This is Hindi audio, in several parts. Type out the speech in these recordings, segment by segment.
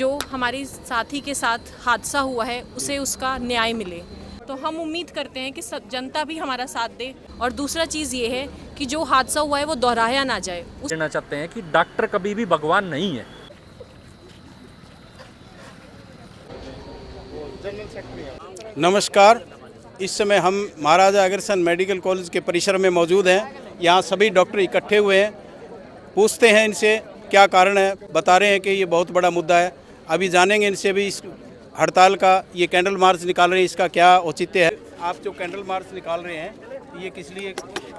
जो हमारी साथी के साथ हादसा हुआ है उसे उसका न्याय मिले। तो हम उम्मीद करते हैं कि जनता भी हमारा साथ दे। और दूसरा चीज़ ये है कि जो हादसा हुआ है वो दोहराया ना जाए। कहना चाहते हैं कि डॉक्टर कभी भी भगवान नहीं है। नमस्कार। इस समय हम महाराजा अग्रसेन मेडिकल कॉलेज के परिसर में मौजूद हैं। यहाँ सभी डॉक्टर इकट्ठे हुए हैं। पूछते हैं इनसे क्या कारण है। बता रहे हैं कि ये बहुत बड़ा मुद्दा है। अभी जानेंगे इनसे भी इस हड़ताल का, ये कैंडल मार्च निकाल रहे हैं, इसका क्या औचित्य है। आप जो कैंडल मार्च निकाल रहे हैं ये किस लिए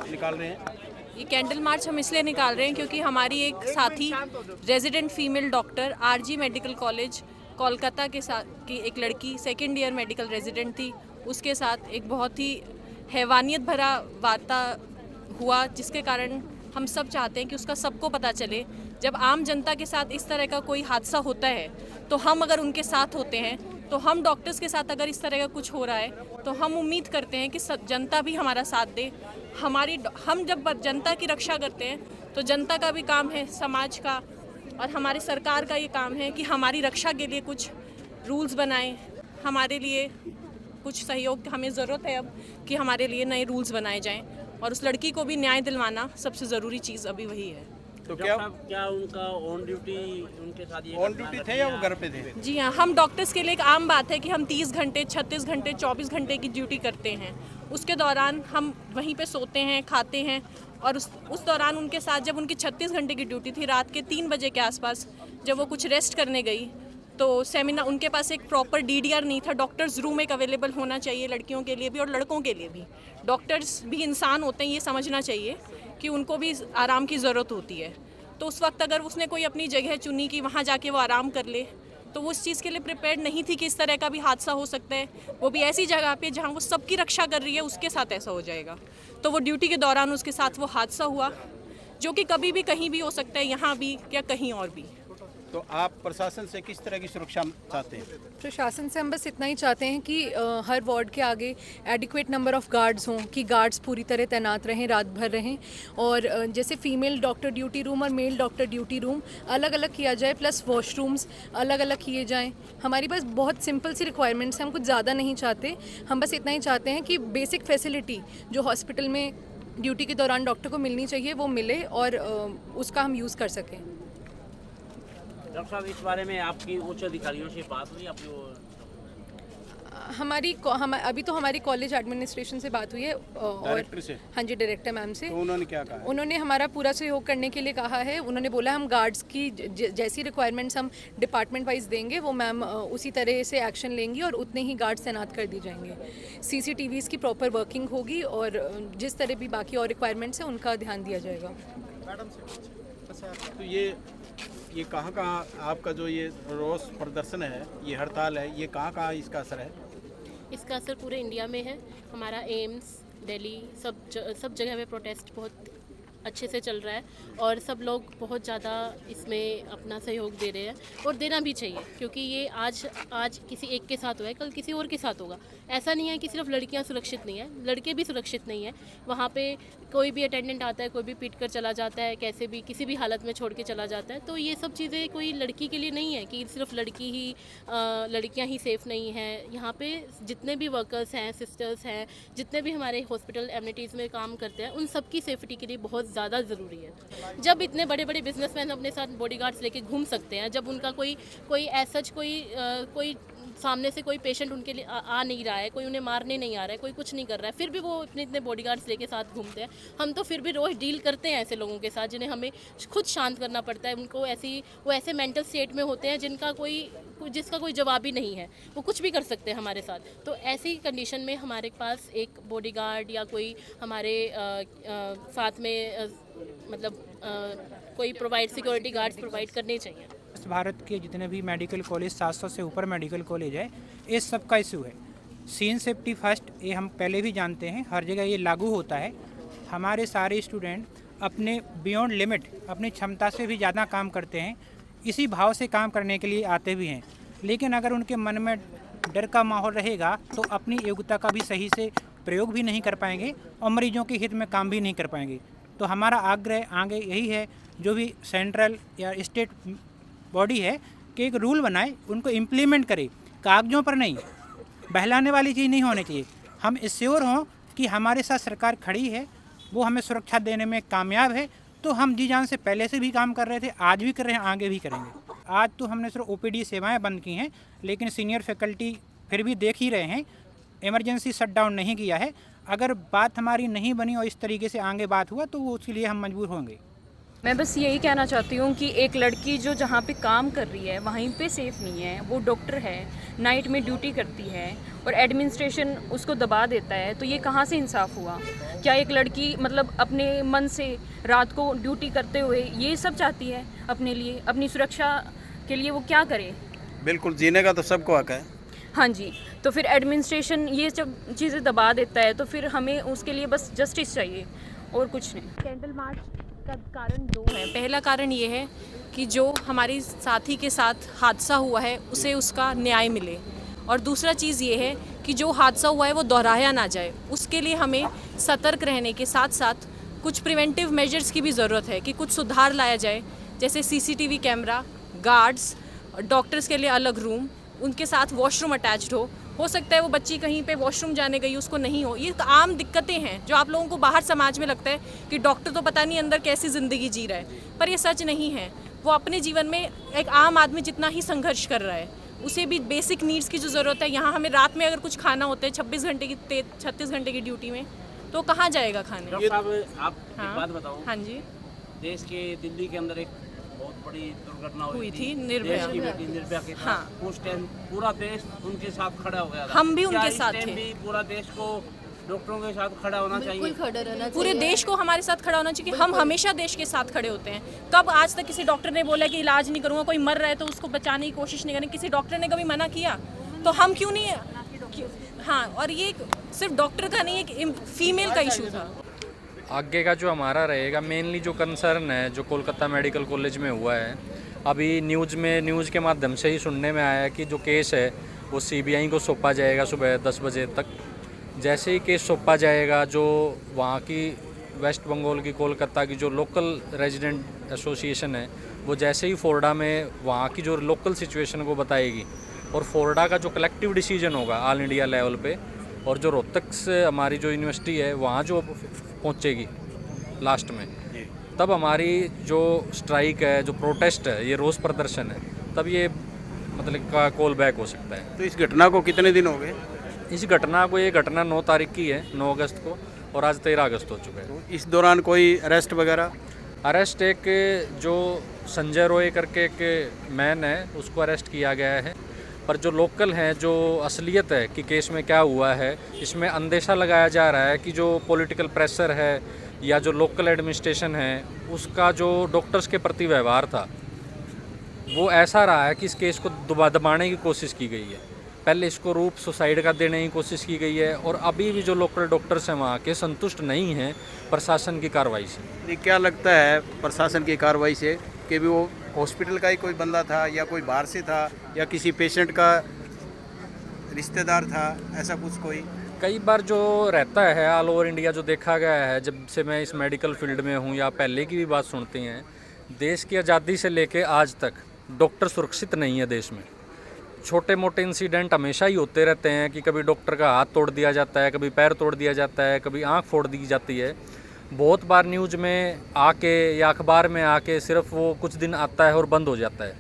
निकाल रहे हैं? ये कैंडल मार्च हम इसलिए निकाल रहे हैं क्योंकि हमारी एक साथी resident female doctor R G medical college Kolkata के साथ की एक लड़की सेकेंड ईयर मेडिकल रेजिडेंट थी। उसके साथ एक बहुत ही हैवानियत भरा वार्ता हुआ, जिसके कारण हम सब चाहते हैं कि उसका सबको पता चले। जब आम जनता के साथ इस तरह का कोई हादसा होता है तो हम अगर उनके साथ होते हैं, तो हम डॉक्टर्स के साथ अगर इस तरह का कुछ हो रहा है तो हम उम्मीद करते हैं कि जनता भी हमारा साथ दे। हम जब जनता की रक्षा करते हैं तो जनता का भी काम है, समाज का और हमारी सरकार का ये काम है कि हमारी रक्षा के लिए कुछ रूल्स बनाएं। हमारे लिए कुछ सहयोग हमें ज़रूरत है अब कि हमारे लिए नए रूल्स बनाए जाएं और उस लड़की को भी न्याय दिलवाना सबसे ज़रूरी चीज़ अभी वही है। तो क्या उनका ऑन ड्यूटी उनके साथ ये ऑन ड्यूटी थे या वो घर पे थे? जी हाँ, हम डॉक्टर्स के लिए एक आम बात है कि हम 30 घंटे 36 घंटे 24 घंटे की ड्यूटी करते हैं। उसके दौरान हम वहीं पे सोते हैं, खाते हैं और उस दौरान उनके साथ जब उनकी 36 घंटे की ड्यूटी थी, रात के 3 बजे के आसपास जब वो कुछ रेस्ट करने गई तो सेमिनार उनके पास एक प्रॉपर डीडीआर नहीं था। डॉक्टर्स रूम एक अवेलेबल होना चाहिए लड़कियों के लिए भी और लड़कों के लिए भी। डॉक्टर्स भी इंसान होते हैं, ये समझना चाहिए कि उनको भी आराम की ज़रूरत होती है। तो उस वक्त अगर उसने कोई अपनी जगह चुनी कि वहाँ जाके वो आराम कर ले, तो वो उस चीज़ के लिए प्रिपेयर्ड नहीं थी कि इस तरह का भी हादसा हो सकता है, वो भी ऐसी जगह पे जहाँ वो सबकी रक्षा कर रही है, उसके साथ ऐसा हो जाएगा। तो वो ड्यूटी के दौरान उसके साथ वो हादसा हुआ, जो कि कभी भी कहीं भी हो सकता है, यहाँ भी या कहीं और भी। तो आप प्रशासन से किस तरह की सुरक्षा चाहते हैं? प्रशासन से हम बस इतना ही चाहते हैं कि हर वार्ड के आगे एडिक्वेट नंबर ऑफ गार्ड्स हों, कि गार्ड्स पूरी तरह तैनात रहें, रात भर रहें। और जैसे फीमेल डॉक्टर ड्यूटी रूम और मेल डॉक्टर ड्यूटी रूम अलग अलग किया जाए, प्लस वॉशरूम्स अलग अलग किए जाएं। हमारी बस बहुत सिंपल सी रिक्वायरमेंट्स हैं, हम कुछ ज़्यादा नहीं चाहते। हम बस इतना ही चाहते हैं कि बेसिक फैसिलिटी जो हॉस्पिटल में ड्यूटी के दौरान डॉक्टर को मिलनी चाहिए वो मिले और उसका हम यूज़ कर सकें। डॉक्टर साहब, इस बारे में आपकी उच्च अधिकारियों से बात हुई? अभी तो हमारी कॉलेज एडमिनिस्ट्रेशन से बात हुई है और डायरेक्टर से? हाँ जी, डायरेक्टर मैम से। तो उन्होंने क्या कहा? उन्होंने हमारा पूरा सहयोग करने के लिए कहा है। उन्होंने बोला हम गार्ड्स की जैसी रिक्वायरमेंट्स हम डिपार्टमेंट वाइज देंगे वो मैम उसी तरह से एक्शन लेंगी और उतने ही गार्ड्स तैनात कर दी जाएंगे। सीसीटीवीज़ की प्रॉपर वर्किंग होगी और जिस तरह भी बाकी और रिक्वायरमेंट्स हैं उनका ध्यान दिया जाएगा। तो ये कहाँ आपका जो ये रोष प्रदर्शन है, ये हड़ताल है, ये कहाँ इसका असर है? इसका असर पूरे इंडिया में है। हमारा एम्स, दिल्ली, सब जगह में प्रोटेस्ट बहुत अच्छे से चल रहा है और सब लोग बहुत ज़्यादा इसमें अपना सहयोग दे रहे हैं और देना भी चाहिए, क्योंकि ये आज किसी एक के साथ हुआ है, कल किसी और के साथ होगा। ऐसा नहीं है कि सिर्फ लड़कियां सुरक्षित नहीं है, लड़के भी सुरक्षित नहीं है। वहाँ पे कोई भी अटेंडेंट आता है, कोई भी पीट कर चला जाता है, कैसे भी किसी भी हालत में छोड़ के चला जाता है। तो ये सब चीज़ें कोई लड़की के लिए नहीं है कि सिर्फ लड़कियाँ ही सेफ़ नहीं हैं। यहाँ पे जितने भी वर्कर्स हैं, सिस्टर्स हैं, जितने भी हमारे हॉस्पिटल एमिनिटीज़ में काम करते हैं, उन सबकी सेफ्टी के लिए बहुत ज़्यादा ज़रूरी है। जब इतने बड़े बड़े बिजनेसमैन अपने साथ बॉडीगार्ड्स लेके घूम सकते हैं, जब उनका कोई ऐसा कोई सामने से कोई पेशेंट उनके लिए आ नहीं रहा है, कोई उन्हें मारने नहीं आ रहा है, कोई कुछ नहीं कर रहा है, फिर भी वो इतने बॉडीगार्ड्स लेके साथ घूमते हैं। हम तो फिर भी रोज़ डील करते हैं ऐसे लोगों के साथ जिन्हें हमें खुद शांत करना पड़ता है। वो ऐसे मेंटल स्टेट में होते हैं जिसका कोई जवाब ही नहीं है, वो कुछ भी कर सकते हैं हमारे साथ। तो ऐसी कंडीशन में हमारे पास एक बॉडीगार्ड या कोई हमारे साथ में कोई सिक्योरिटी गार्ड्स प्रोवाइड करने चाहिए। भारत के जितने भी मेडिकल कॉलेज 700 से ऊपर मेडिकल कॉलेज है, इस सब का इशू है। सीन सेफ्टी फर्स्ट, ये हम पहले भी जानते हैं, हर जगह ये लागू होता है। हमारे सारे स्टूडेंट अपने बियॉन्ड लिमिट, अपनी क्षमता से भी ज़्यादा काम करते हैं, इसी भाव से काम करने के लिए आते भी हैं। लेकिन अगर उनके मन में डर का माहौल रहेगा तो अपनी योग्यता का भी सही से प्रयोग भी नहीं कर पाएंगे और मरीजों के हित में काम भी नहीं कर पाएंगे। तो हमारा आग्रह आगे यही है, जो भी सेंट्रल या स्टेट बॉडी है कि एक रूल बनाए, उनको इम्प्लीमेंट करे, कागजों पर नहीं, बहलाने वाली चीज़ नहीं होनी चाहिए। हम श्योर हों कि हमारे साथ सरकार खड़ी है, वो हमें सुरक्षा देने में कामयाब है, तो हम जी जान से पहले से भी काम कर रहे थे, आज भी कर रहे हैं, आगे भी करेंगे। आज तो हमने सिर्फ ओपीडी सेवाएं बंद की हैं, लेकिन सीनियर फैकल्टी फिर भी देख ही रहे हैं, इमरजेंसी शटडाउन नहीं किया है। अगर बात हमारी नहीं बनी और इस तरीके से आगे बात हुआ तो वो उसके लिए हम मजबूर होंगे। मैं बस यही कहना चाहती हूँ कि एक लड़की जो जहाँ पे काम कर रही है वहीं पे सेफ़ नहीं है, वो डॉक्टर है, नाइट में ड्यूटी करती है और एडमिनिस्ट्रेशन उसको दबा देता है, तो ये कहाँ से इंसाफ हुआ? क्या एक लड़की मतलब अपने मन से रात को ड्यूटी करते हुए ये सब चाहती है अपने लिए, अपनी सुरक्षा के लिए वो क्या करे? बिल्कुल, जीने का तो सबको हक है। हाँ जी, तो फिर एडमिनिस्ट्रेशन ये सब चीज़ें दबा देता है, तो फिर हमें उसके लिए बस जस्टिस चाहिए और कुछ नहीं। कैंडल मार्च का कारण दो है। पहला कारण ये है कि जो हमारी साथी के साथ हादसा हुआ है उसे उसका न्याय मिले, और दूसरा चीज़ ये है कि जो हादसा हुआ है वो दोहराया ना जाए। उसके लिए हमें सतर्क रहने के साथ साथ कुछ प्रिवेंटिव मेजर्स की भी ज़रूरत है कि कुछ सुधार लाया जाए, जैसे सीसीटीवी कैमरा, गार्ड्स, डॉक्टर्स के लिए अलग रूम, उनके साथ वॉशरूम अटैच्ड हो सकता है वो बच्ची कहीं पे वॉशरूम जाने गई उसको नहीं हो। ये आम दिक्कतें हैं जो आप लोगों को बाहर समाज में लगता है कि डॉक्टर तो पता नहीं अंदर कैसी ज़िंदगी जी रहा है, पर ये सच नहीं है। वो अपने जीवन में एक आम आदमी जितना ही संघर्ष कर रहा है, उसे भी बेसिक नीड्स की जो ज़रूरत है। यहाँ हमें रात में अगर कुछ खाना होता है 36 घंटे की ड्यूटी में, तो कहाँ जाएगा खाने? डॉक्टर साहब, आप हाँ। एक बात बताओ। हाँ जी, देश के दिल्ली के अंदर एक बहुत बड़ी दुर्घटना हुई हुई थी, निर्भया। देश की बेटी निर्भया के साथ। हाँ। उस टाइम पूरा देश उनके साथ खड़ा हो गया था। हम भी क्या उनके इस साथ टाइम थे। भी पूरा देश को डॉक्टरों के साथ खड़ा होना चाहिए? पूरे देश को हमारे साथ खड़ा होना चाहिए। हम हमेशा देश के साथ खड़े होते हैं। कब आज तक किसी डॉक्टर ने बोला कि इलाज नहीं करूँगा? कोई मर रहा है तो उसको बचाने की कोशिश नहीं करें, किसी डॉक्टर ने कभी मना किया? तो हम क्यों नहीं? हाँ, और ये सिर्फ डॉक्टर का नहीं, एक फीमेल का इशू था। आगे का जो हमारा रहेगा, मेनली जो कंसर्न है जो कोलकाता मेडिकल कॉलेज में हुआ है, अभी न्यूज़ के माध्यम से ही सुनने में आया है कि जो केस है वो सीबीआई को सौंपा जाएगा सुबह 10 बजे तक। जैसे ही केस सौंपा जाएगा, जो वहाँ की वेस्ट बंगाल की कोलकाता की जो लोकल रेजिडेंट एसोसिएशन है, वो जैसे ही फोर्डा में वहाँ की जो लोकल सिचुएशन को बताएगी, और फोर्डा का जो कलेक्टिव डिसीजन होगा ऑल इंडिया लेवल पे, और जो रोहतक से हमारी जो यूनिवर्सिटी है वहाँ जो पहुँचेगी लास्ट में, तब हमारी जो स्ट्राइक है, जो प्रोटेस्ट है, ये रोज़ प्रदर्शन है, तब ये मतलब का कॉल बैक हो सकता है। तो इस घटना को कितने दिन हो गए? इस घटना को, ये घटना 9 तारीख की है, 9 अगस्त को, और आज 13 अगस्त हो चुका है। तो इस दौरान कोई अरेस्ट वगैरह? अरेस्ट एक जो संजय रॉय करके एक मैन है, उसको अरेस्ट किया गया है, पर जो लोकल हैं, जो असलियत है कि केस में क्या हुआ है, इसमें अंदेशा लगाया जा रहा है कि जो पॉलिटिकल प्रेशर है या जो लोकल एडमिनिस्ट्रेशन है, उसका जो डॉक्टर्स के प्रति व्यवहार था वो ऐसा रहा है कि इस केस को दबाने की कोशिश की गई है। पहले इसको रूप सुसाइड का देने की कोशिश की गई है, और अभी भी जो लोकल डॉक्टर्स हैं वहाँ के संतुष्ट नहीं हैं प्रशासन की कार्रवाई से। ये क्या लगता है प्रशासन की कार्रवाई से कि भी वो हॉस्पिटल का ही कोई बंदा था या कोई बाहर से था या किसी पेशेंट का रिश्तेदार था, ऐसा कुछ कोई? कई बार जो रहता है ऑल ओवर इंडिया, जो देखा गया है, जब से मैं इस मेडिकल फील्ड में हूँ या पहले की भी बात सुनती हैं, देश की आज़ादी से लेके आज तक डॉक्टर सुरक्षित नहीं है देश में। छोटे मोटे इंसिडेंट हमेशा ही होते रहते हैं कि कभी डॉक्टर का हाथ तोड़ दिया जाता है, कभी पैर तोड़ दिया जाता है, कभी आँख फोड़ दी जाती है। बहुत बार न्यूज़ में आके या अखबार में आके सिर्फ वो कुछ दिन आता है और बंद हो जाता है।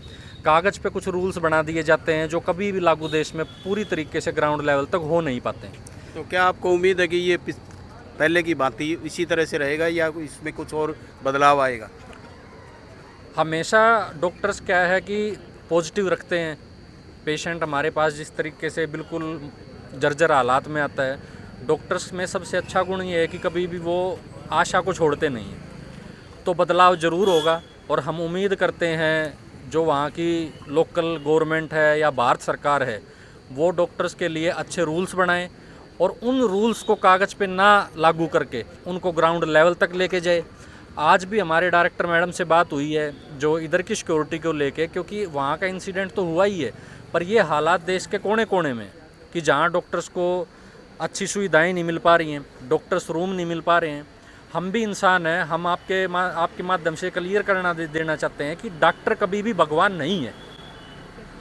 कागज़ पे कुछ रूल्स बना दिए जाते हैं जो कभी भी लागू देश में पूरी तरीके से ग्राउंड लेवल तक हो नहीं पाते हैं। तो क्या आपको उम्मीद है कि ये पहले की भांति इसी तरह से रहेगा या इसमें कुछ और बदलाव आएगा? हमेशा डॉक्टर्स क्या है कि पॉजिटिव रखते हैं। पेशेंट हमारे पास जिस तरीके से बिल्कुल जर्जर हालात में आता है, डॉक्टर्स में सबसे अच्छा गुण ये है कि कभी भी वो आशा को छोड़ते नहीं हैं। तो बदलाव ज़रूर होगा, और हम उम्मीद करते हैं जो वहाँ की लोकल गवर्नमेंट है या भारत सरकार है, वो डॉक्टर्स के लिए अच्छे रूल्स बनाएं, और उन रूल्स को कागज़ पे ना लागू करके उनको ग्राउंड लेवल तक लेके जाए। आज भी हमारे डायरेक्टर मैडम से बात हुई है जो इधर की सिक्योरिटी को लेके, क्योंकि वहाँ का इंसिडेंट तो हुआ ही है, पर ये हालात देश के कोने कोने में कि जहाँ डॉक्टर्स को अच्छी सुविधाएं नहीं मिल पा रही हैं, डॉक्टर्स रूम नहीं मिल पा रहे हैं। हम भी इंसान हैं, हम आपके माध्यम से क्लियर करना देना चाहते हैं कि डॉक्टर कभी भी भगवान नहीं है।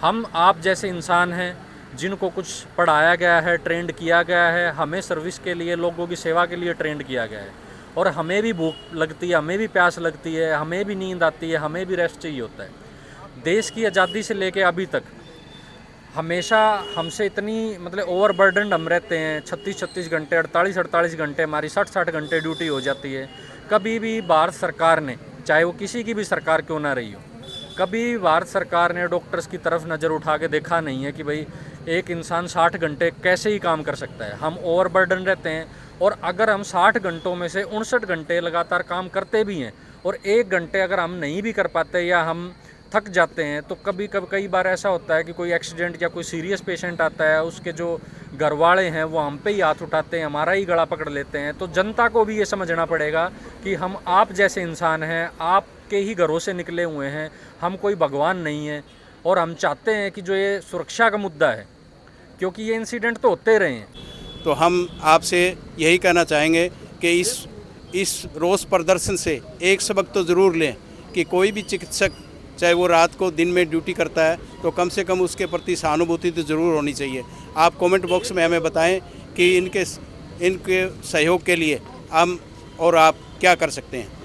हम आप जैसे इंसान हैं जिनको कुछ पढ़ाया गया है, ट्रेंड किया गया है, हमें सर्विस के लिए, लोगों की सेवा के लिए ट्रेंड किया गया है, और हमें भी भूख लगती है, हमें भी प्यास लगती है, हमें भी नींद आती है, हमें भी रेस्ट चाहिए होता है। देश की आज़ादी से लेके अभी तक हमेशा हमसे इतनी मतलब ओवरबर्डनड हम रहते हैं, 36 घंटे, 48 घंटे हमारी 60 घंटे ड्यूटी हो जाती है। कभी भी भारत सरकार ने, चाहे वो किसी की भी सरकार क्यों ना रही हो, कभी भारत सरकार ने डॉक्टर्स की तरफ नज़र उठा के देखा नहीं है कि भाई एक इंसान 60 घंटे कैसे ही काम कर सकता है। हम ओवरबर्डन रहते हैं, और अगर हम 60 घंटों में से 59 घंटे लगातार काम करते भी हैं और 1 घंटे अगर हम नहीं भी कर पाते या हम थक जाते हैं, तो कई बार ऐसा होता है कि कोई एक्सीडेंट या कोई सीरियस पेशेंट आता है, उसके जो घर वाले हैं वो हम पे ही हाथ उठाते हैं, हमारा ही गला पकड़ लेते हैं। तो जनता को भी ये समझना पड़ेगा कि हम आप जैसे इंसान हैं, आपके ही घरों से निकले हुए हैं, हम कोई भगवान नहीं है। और हम चाहते हैं कि जो ये सुरक्षा का मुद्दा है, क्योंकि ये इंसिडेंट तो होते रहे हैं। तो हम आपसे यही कहना चाहेंगे कि इस रोज़ प्रदर्शन से एक सबक तो ज़रूर लें कि कोई भी चिकित्सक, चाहे वो रात को दिन में ड्यूटी करता है, तो कम से कम उसके प्रति सहानुभूति तो ज़रूर होनी चाहिए। आप कमेंट बॉक्स में हमें बताएं कि इनके सहयोग के लिए हम और आप क्या कर सकते हैं।